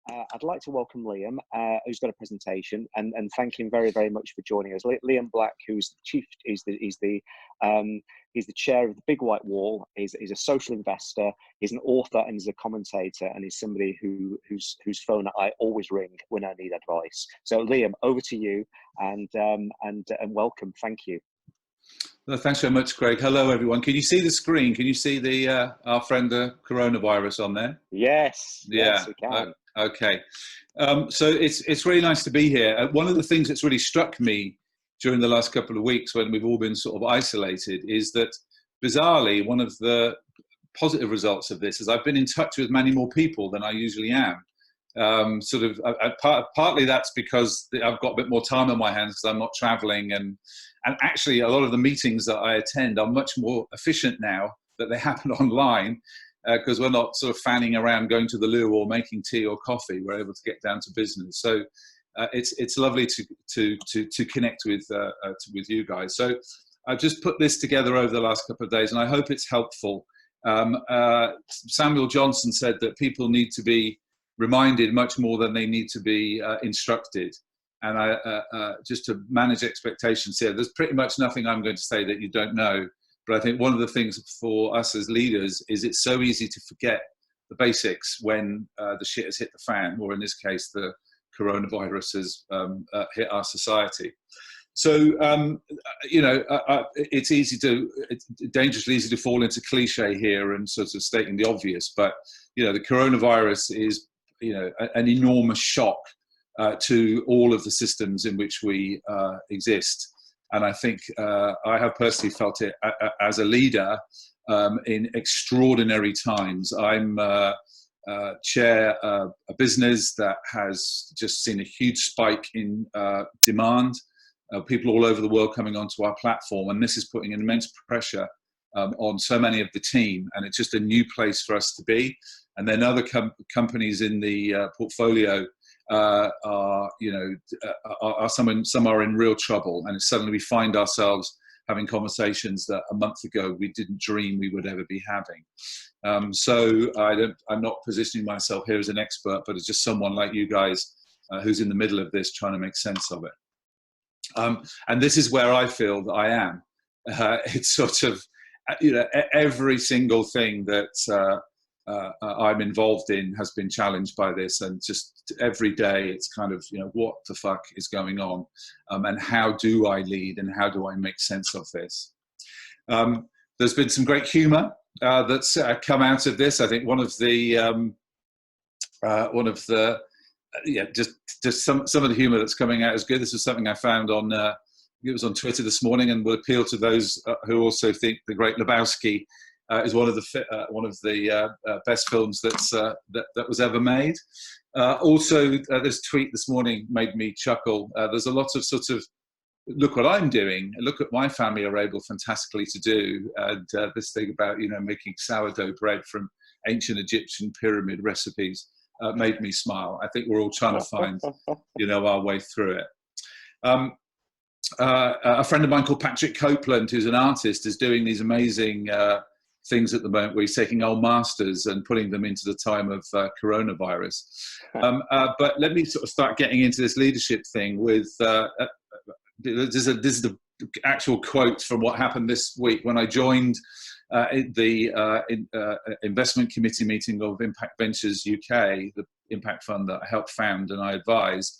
I'd like to welcome Liam, who's got a presentation, and thank him very, very much for joining us. Liam Black, who's the chief, he's the chair of the Big White Wall. He's a social investor. He's an author and he's a commentator, and he's somebody whose phone I always ring when I need advice. So, Liam, over to you, and welcome. Thank you. Well, thanks very much, Craig. Hello, everyone. Can you see the screen? Can you see the our friend the coronavirus on there? Yes. Yeah. Yes, we can. Okay. So it's really nice to be here. One of the things that's really struck me during the last couple of weeks when we've all been sort of isolated is that, bizarrely, one of the positive results of this is I've been in touch with many more people than I usually am. Partly that's because I've got a bit more time on my hands because I'm not traveling, and actually a lot of the meetings that I attend are much more efficient now that they happen online, because we're not sort of fanning around going to the loo or making tea or coffee. We're able to get down to business. So it's lovely to connect with you guys. So I've just put this together over the last couple of days, and I hope it's helpful. Samuel Johnson said that people need to be reminded much more than they need to be instructed. And just to manage expectations here, there's pretty much nothing I'm going to say that you don't know. But I think one of the things for us as leaders is it's so easy to forget the basics when the shit has hit the fan, or in this case, the coronavirus has hit our society. So, it's dangerously easy to fall into cliche here and sort of stating the obvious, but, the coronavirus is, an enormous shock to all of the systems in which we exist. And I think I have personally felt it as a leader in extraordinary times. I'm chair a business that has just seen a huge spike in demand, people all over the world coming onto our platform, and this is putting an immense pressure on so many of the team, and it's just a new place for us to be. And then other companies in the portfolio some are in real trouble, and suddenly we find ourselves having conversations that a month ago we didn't dream we would ever be having. So I'm not positioning myself here as an expert, but as just someone like you guys who's in the middle of this trying to make sense of it. And this is where I feel that I am. It's sort of, every single thing that I'm involved in has been challenged by this, and just every day it's kind of, what the fuck is going on, and how do I lead and how do I make sense of this? There's been some great humour that's come out of this. I think one of the just some of the humour that's coming out is good. This is something I found on it was on Twitter this morning, and will appeal to those who also think The Great Lebowski is one of the best films that was ever made. Also, this tweet this morning made me chuckle. There's a lot of sort of, look what I'm doing, and look what my family are able fantastically to do. And this thing about, making sourdough bread from ancient Egyptian pyramid recipes made me smile. I think we're all trying to find, our way through it. A friend of mine called Patrick Copeland, who's an artist, is doing these amazing things at the moment where he's taking old masters and putting them into the time of coronavirus. But let me sort of start getting into this leadership thing with, this is the actual quote from what happened this week when I joined the investment committee meeting of Impact Ventures UK, the impact fund that I helped found and I advised.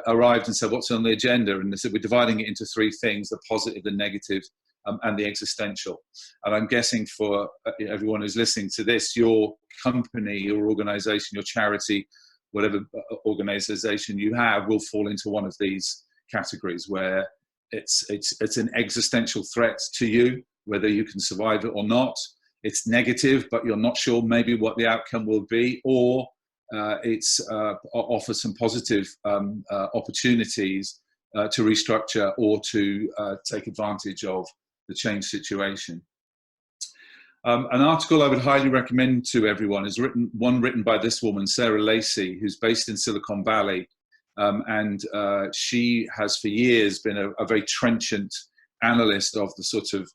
Arrived and said, what's on the agenda? And they said, we're dividing it into three things: the positive, the negative, and the existential. And I'm guessing for everyone who's listening to this, your company, your organization, your charity, whatever organization you have, will fall into one of these categories, where it's an existential threat to you, whether you can survive it or not. It's negative, but you're not sure maybe what the outcome will be, or it's offers some positive opportunities to restructure or to take advantage of the changed situation. An article I would highly recommend to everyone is written by this woman, Sarah Lacey, who's based in Silicon Valley. And she has for years been a very trenchant analyst of the sort of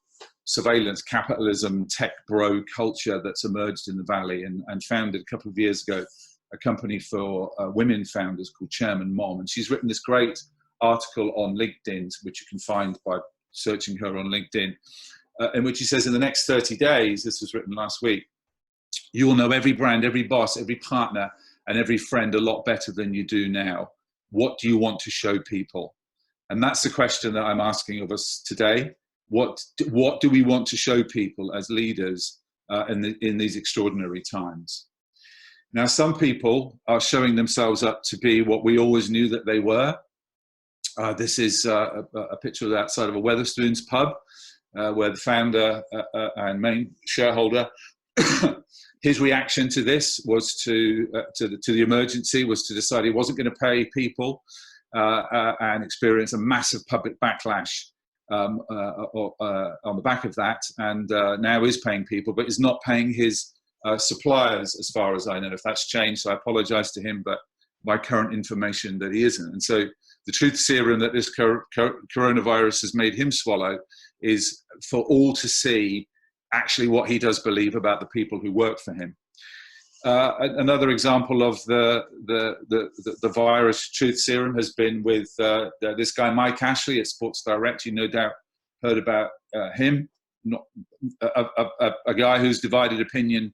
surveillance capitalism, tech bro culture that's emerged in the Valley, and founded a couple of years ago a company for women founders called Chairman Mom. And she's written this great article on LinkedIn, which you can find by searching her on LinkedIn, in which she says in the next 30 days, this was written last week, you will know every brand, every boss, every partner, and every friend a lot better than you do now. What do you want to show people? And that's the question that I'm asking of us today. What do we want to show people as leaders in these extraordinary times? Now, some people are showing themselves up to be what we always knew that they were. This is a picture outside of a Wetherspoons pub, where the founder and main shareholder, his reaction to this was to the emergency was to decide he wasn't going to pay people and experience a massive public backlash on the back of that, and now is paying people, but is not paying his suppliers, as far as I know. If that's changed, so I apologize to him, but my current information that he isn't. And so the truth serum that this coronavirus has made him swallow is for all to see actually what he does believe about the people who work for him. Another example of the virus truth serum has been with this guy Mike Ashley at Sports Direct. You no doubt heard about him. Not a guy who's divided opinion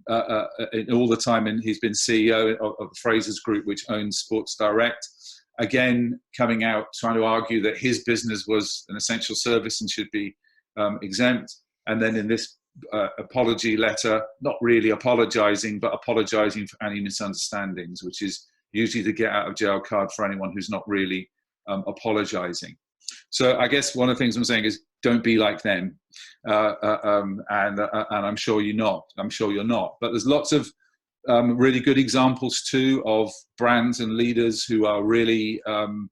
all the time, and he's been CEO of the Frasers Group, which owns Sports Direct. Again, coming out trying to argue that his business was an essential service and should be exempt. And then in this apology letter, not really apologizing, but apologizing for any misunderstandings, which is usually the get out of jail card for anyone who's not really apologizing. So I guess one of the things I'm saying is don't be like them, and I'm sure you're not. I'm sure you're not. But there's lots of really good examples too of brands and leaders who are really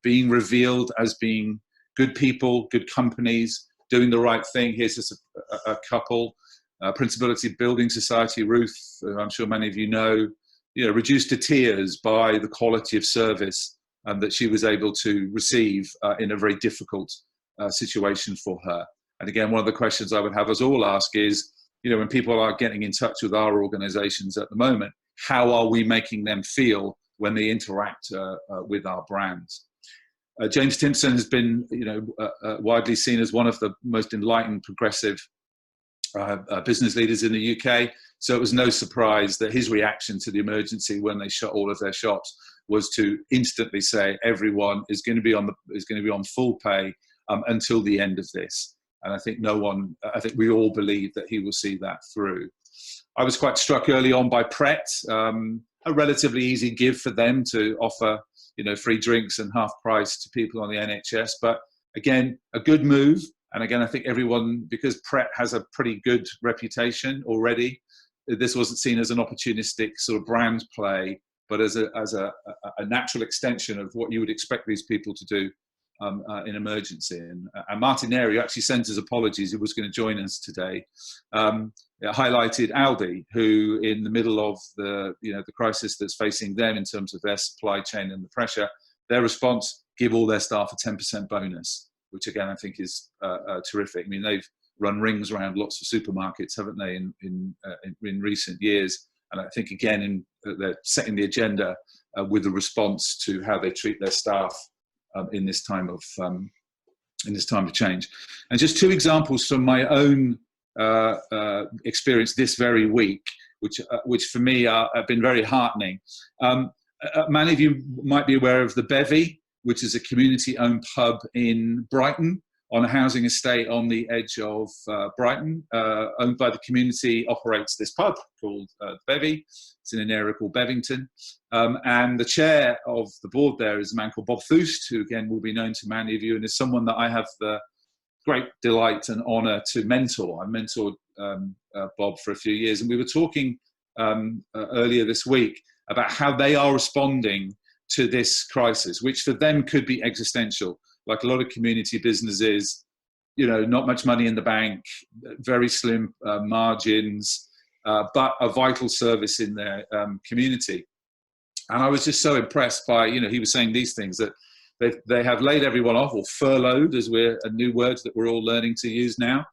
being revealed as being good people, good companies, doing the right thing. Here's just a couple. Principality Building Society, Ruth, I'm sure many of you know, reduced to tears by the quality of service that she was able to receive in a very difficult situation for her. And again, one of the questions I would have us all ask is, when people are getting in touch with our organizations at the moment, how are we making them feel when they interact with our brands? James Timpson has been, widely seen as one of the most enlightened, progressive business leaders in the UK. So it was no surprise that his reaction to the emergency when they shut all of their shops was to instantly say everyone is going to be on full pay until the end of this. And I think I think we all believe that he will see that through. I was quite struck early on by Pret, a relatively easy give for them to offer, free drinks and half price to people on the NHS. But again, a good move. And again, I think everyone, because Pret has a pretty good reputation already, this wasn't seen as an opportunistic sort of brand play, but as a natural extension of what you would expect these people to do in emergency. And Martin Airy actually sent his apologies. He was going to join us today. Highlighted Aldi, who in the middle of the crisis that's facing them in terms of their supply chain and the pressure, their response, give all their staff a 10% bonus, which again I think is terrific. I mean, they've run rings around lots of supermarkets, haven't they, in recent years? And I think again they're setting the agenda with a response to how they treat their staff in this time of change. And just two examples from my own experience this very week, which for me have been very heartening. Many of you might be aware of the Bevy, which is a community-owned pub in Brighton on a housing estate on the edge of Brighton, owned by the community, operates this pub called Bevy. It's in an area called Bevington. And the chair of the board there is a man called Bob Thust, who again will be known to many of you, and is someone that I have the great delight and honour to mentor. I mentored Bob for a few years, and we were talking earlier this week about how they are responding to this crisis, which for them could be existential. Like a lot of community businesses, not much money in the bank, very slim margins, but a vital service in their community. And I was just so impressed by, he was saying these things, that they have laid everyone off, or furloughed, as a new word that we're all learning to use now.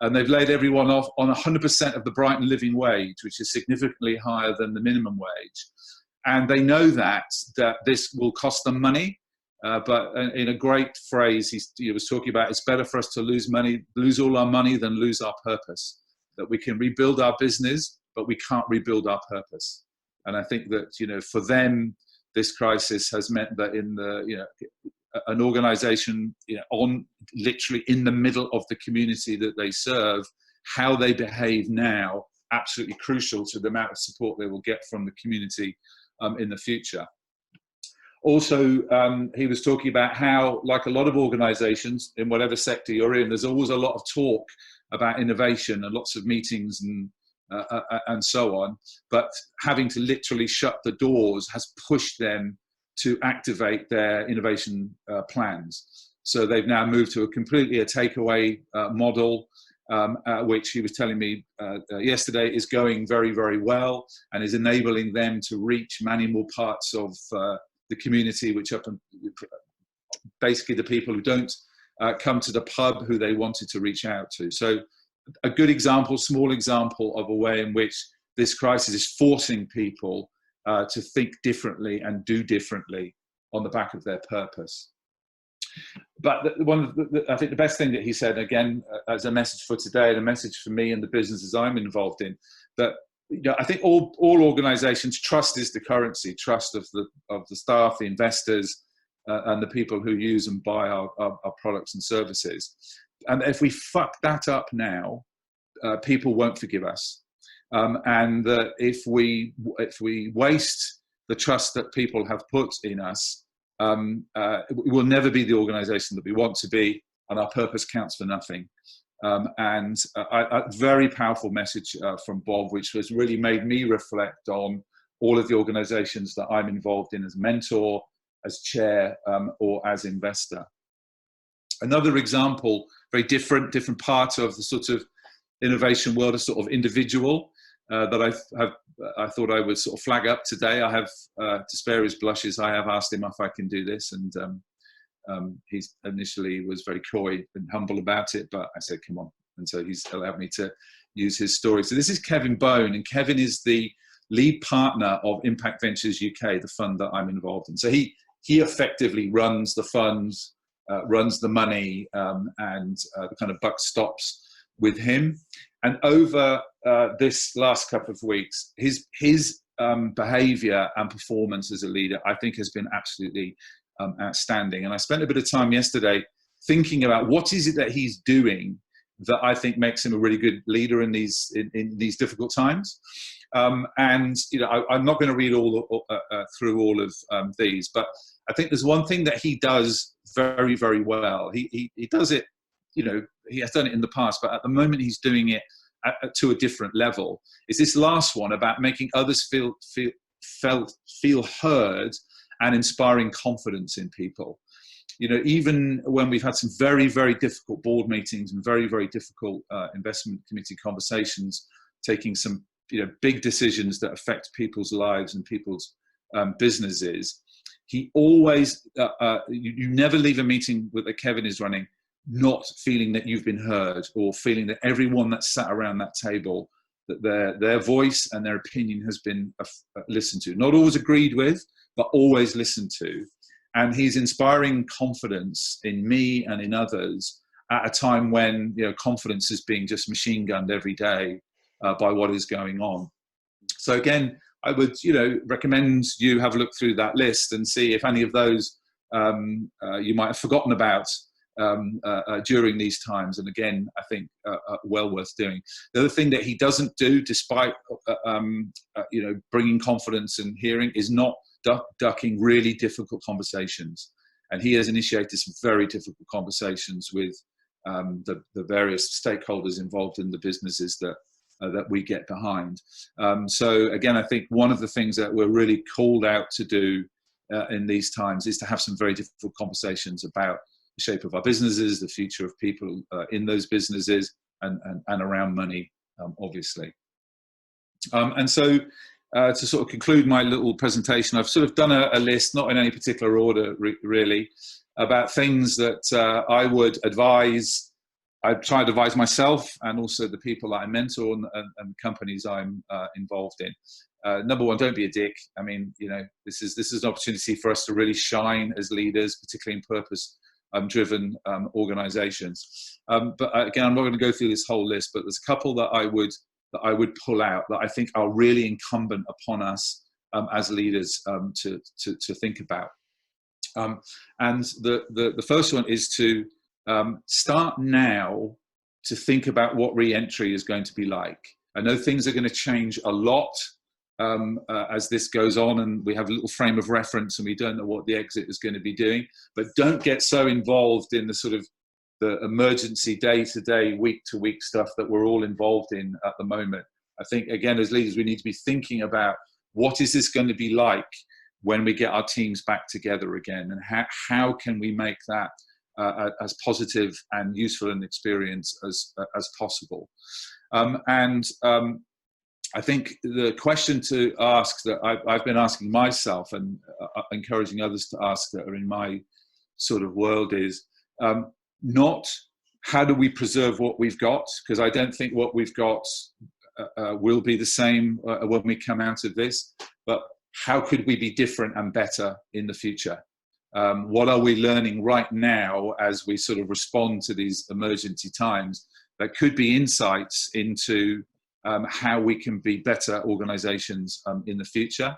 And they've laid everyone off on 100% of the Brighton living wage, which is significantly higher than the minimum wage. And they know that this will cost them money. But in a great phrase, he was talking about, it's better for us to lose all our money than lose our purpose. That we can rebuild our business, but we can't rebuild our purpose. And I think that, for them, this crisis has meant that in an organization, literally in the middle of the community that they serve, how they behave now, absolutely crucial to the amount of support they will get from the community in the future. Also, he was talking about how, like a lot of organizations in whatever sector you're in, there's always a lot of talk about innovation and lots of meetings and so on, but having to literally shut the doors has pushed them to activate their innovation plans. So they've now moved to a takeaway model, which he was telling me yesterday is going very, very well and is enabling them to reach many more parts of the community, which are basically the people who don't come to the pub who they wanted to reach out to. So a good example, small example of a way in which this crisis is forcing people to think differently and do differently on the back of their purpose. But I think the best thing that he said, again, as a message for today, and a message for me and the businesses I'm involved in, that I think all organizations, trust is the currency, trust of the staff, the investors, and the people who use and buy our products and services. And if we fuck that up now, people won't forgive us. And if we waste the trust that people have put in us, we will never be the organization that we want to be, and our purpose counts for nothing. And a very powerful message from Bob, which has really made me reflect on all of the organizations that I'm involved in as mentor, as chair, or as investor. Another example, very different part of the sort of innovation world, a sort of individual that I thought I would sort of flag up today. I have, to spare his blushes, I have asked him if I can do this, and he initially was very coy and humble about it, but I said, come on. And so he's allowed me to use his story. So this is Kevin Bone, and Kevin is the lead partner of Impact Ventures UK, the fund that I'm involved in. So he effectively runs the funds, runs the money, and the kind of buck stops with him. And over this last couple of weeks, his behavior and performance as a leader, I think, has been absolutely outstanding. And I spent a bit of time yesterday thinking about what is it that he's doing that I think makes him a really good leader in these difficult times. And I'm not going to read through all of these, but I think there's one thing that he does very, very well. He does it, he has done it in the past, but at the moment he's doing it to a different level. Is this last one about making others feel heard and inspiring confidence in people. Even when we've had some very, very difficult board meetings and very, very difficult investment committee conversations, taking some big decisions that affect people's lives and people's businesses, he always, you never leave a meeting that Kevin is running not feeling that you've been heard, or feeling that everyone that's sat around that table, that their voice and their opinion has been listened to. Not always agreed with, but always listened to. And he's inspiring confidence in me and in others at a time when confidence is being just machine gunned every day by what is going on. So again, I would recommend you have a look through that list and see if any of those you might have forgotten about during these times. And again, I think well worth doing. The other thing that he doesn't do, despite bringing confidence and hearing, is not ducking really difficult conversations. And he has initiated some very difficult conversations with the various stakeholders involved in the businesses that we get behind. So again, I think one of the things that we're really called out to do in these times is to have some very difficult conversations about the shape of our businesses, the future of people in those businesses, and around money, obviously. And so to sort of conclude my little presentation, I've sort of done a list, not in any particular order really, about things that I would advise. I try to advise myself and also the people that I mentor and companies I'm involved in. Number one, don't be a dick. I mean, this is an opportunity for us to really shine as leaders, particularly in purpose-driven organizations. But again, I'm not going to go through this whole list, but there's a couple that I would pull out that I think are really incumbent upon us as leaders to think about. And the first one is to start now to think about what re-entry is going to be like. I know things are going to change a lot as this goes on, and we have a little frame of reference and we don't know what the exit is going to be doing, but don't get so involved in the sort of the emergency day-to-day, week-to-week stuff that we're all involved in at the moment. I think, again, as leaders, we need to be thinking about what is this going to be like when we get our teams back together again, and how can we make that as positive and useful an experience as possible. I think the question to ask that I've been asking myself and encouraging others to ask that are in my sort of world is not how do we preserve what we've got, because I don't think what we've got will be the same when we come out of this, but how could we be different and better in the future? What are we learning right now as we sort of respond to these emergency times that could be insights into how we can be better organizations in the future?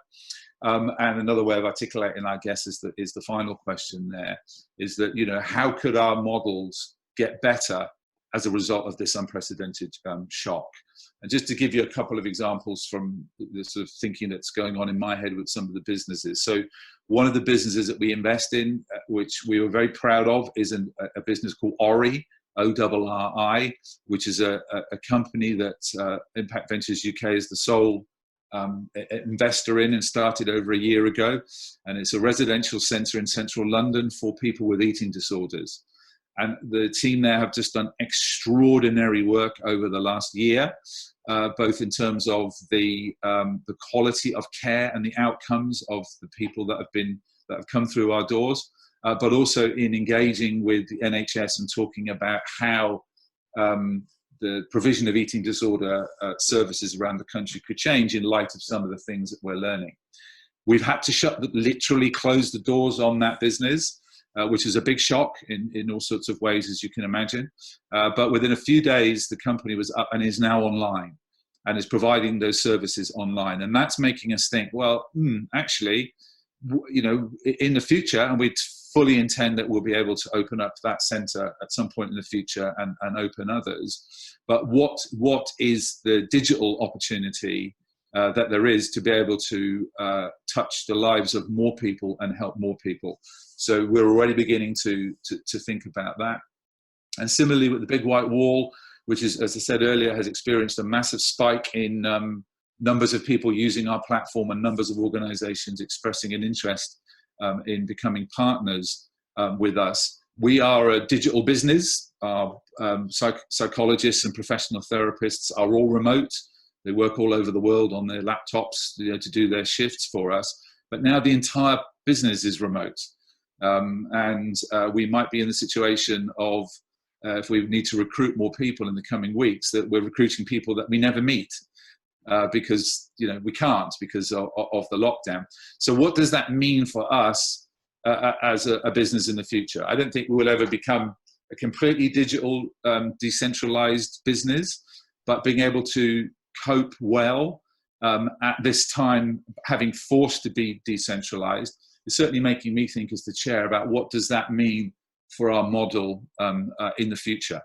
And another way of articulating, I guess, is the final question there, is that, how could our models get better as a result of this unprecedented shock? And just to give you a couple of examples from the sort of thinking that's going on in my head with some of the businesses. So one of the businesses that we invest in, which we were very proud of, is a business called Ori, ORRI, which is a company that Impact Ventures UK is the sole investor in and started over a year ago. And it's a residential centre in central London for people with eating disorders. And the team there have just done extraordinary work over the last year, both in terms of the quality of care and the outcomes of the people that have come through our doors, but also in engaging with the NHS and talking about how the provision of eating disorder services around the country could change in light of some of the things that we're learning. We've had to literally close the doors on that business, which is a big shock in all sorts of ways, as you can imagine. But within a few days, the company was up and is now online and is providing those services online. And that's making us think, well, actually, in the future, and we fully intend that we'll be able to open up that centre at some point in the future and open others. But what is the digital opportunity that there is to be able to touch the lives of more people and help more people? So we're already beginning to think about that. And similarly with the Big White Wall, which is, as I said earlier, has experienced a massive spike in numbers of people using our platform and numbers of organizations expressing an interest in becoming partners with us. We are a digital business. Our psychologists and professional therapists are all remote. They work all over the world on their laptops to do their shifts for us. But now the entire business is remote. And we might be in the situation of, if we need to recruit more people in the coming weeks, that we're recruiting people that we never meet because we can't because of the lockdown. So what does that mean for us as a business in the future? I don't think we will ever become a completely digital, decentralized business, but being able to cope well at this time, having forced to be decentralized, is certainly making me think as the chair about what does that mean for our model in the future.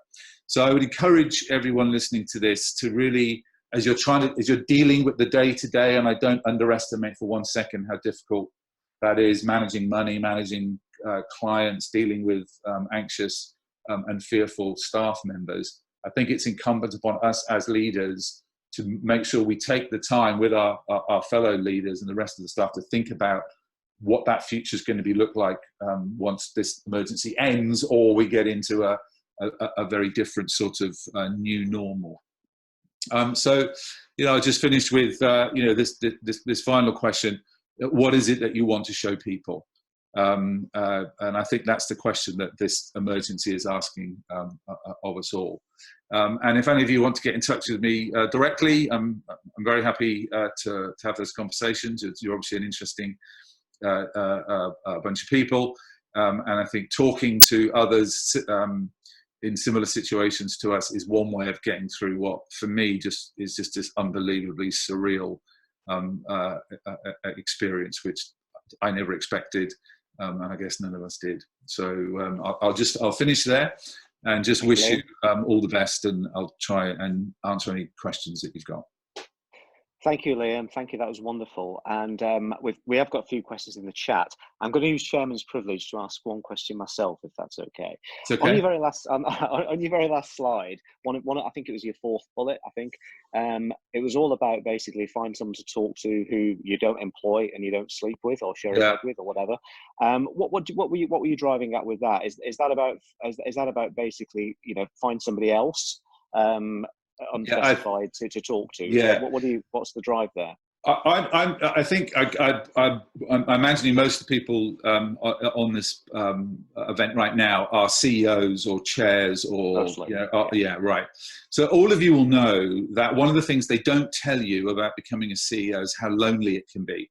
So I would encourage everyone listening to this to really, as you're dealing with the day-to-day, and I don't underestimate for 1 second how difficult that is, managing money, managing clients, dealing with anxious and fearful staff members. I think it's incumbent upon us as leaders to make sure we take the time with our fellow leaders and the rest of the staff to think about what that future is going to look like once this emergency ends, or we get into a very different sort of new normal. So, I just finished with this final question: what is it that you want to show people? And I think that's the question that this emergency is asking of us all. And if any of you want to get in touch with me directly, I'm very happy to have those conversations. You're obviously an interesting bunch of people. And I think talking to others in similar situations to us is one way of getting through what, for me, is just this unbelievably surreal experience, which I never expected, and I guess none of us did. So I'll finish there and just wish you all the best, and I'll try and answer any questions that you've got. Thank you, Liam. Thank you. That was wonderful. And we have got a few questions in the chat. I'm going to use chairman's privilege to ask one question myself, if that's okay. It's okay. On your very last, on your very last slide, I think it was your fourth bullet. I think it was all about basically find someone to talk to who you don't employ and you don't sleep with or share a bed with or whatever. What were you driving at with that? Is that about basically, you know, find somebody else? Unspecified to talk to. Yeah. So what's the drive there? I think I'm imagining most of the people on this event right now are CEOs or chairs or right. So all of you will know that one of the things they don't tell you about becoming a CEO is how lonely it can be.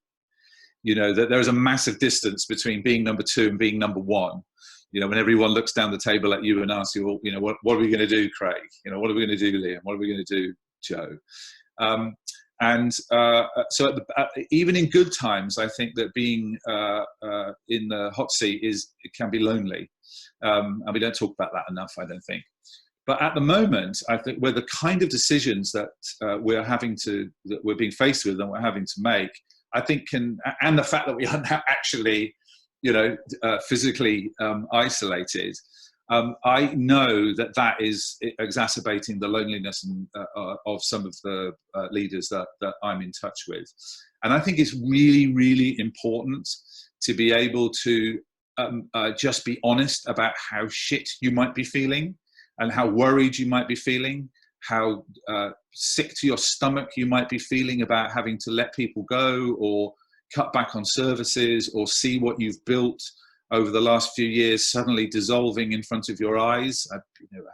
You know, that there is a massive distance between being number 2 and being number 1. You know, when everyone looks down the table at you and asks you, well, you know, what are we going to do, Craig? You know, what are we going to do, Liam? What are we going to do, Joe? So even in good times, I think that being in the hot seat it can be lonely. And we don't talk about that enough, I don't think. But at the moment, I think where the kind of decisions that we're being faced with and we're having to make, I think and the fact that we are now actually, you know, physically isolated, I know that is exacerbating the loneliness of some of the leaders that I'm in touch with. And I think it's really, really important to be able to just be honest about how shit you might be feeling and how worried you might be feeling, how sick to your stomach you might be feeling about having to let people go or cut back on services, or see what you've built over the last few years suddenly dissolving in front of your eyes. I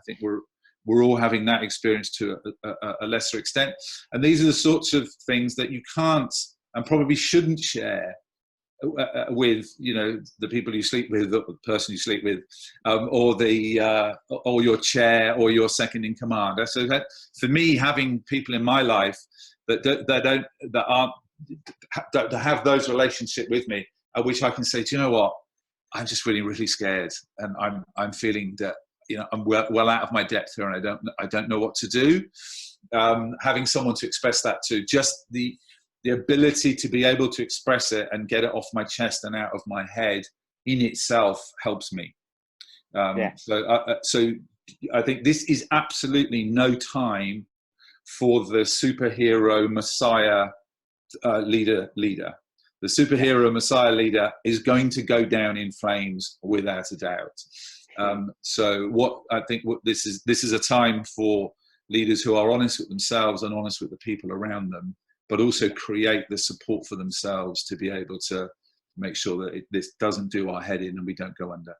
think we're all having that experience to a lesser extent. And these are the sorts of things that you can't and probably shouldn't share with, you know, the people you sleep with, or the person you sleep with, or your chair or your second in command. So that, for me, having people in my life that have those relationships with me, which I can say, do you know what, I'm just really, really scared, and I'm feeling that, you know, I'm well out of my depth here, and I don't know what to do. Having someone to express that to, just the ability to be able to express it and get it off my chest and out of my head in itself helps me. So I think this is absolutely no time for the superhero messiah leader. The superhero messiah leader is going to go down in flames without a doubt. So this is a time for leaders who are honest with themselves and honest with the people around them, but also create the support for themselves to be able to make sure that this doesn't do our head in and we don't go under.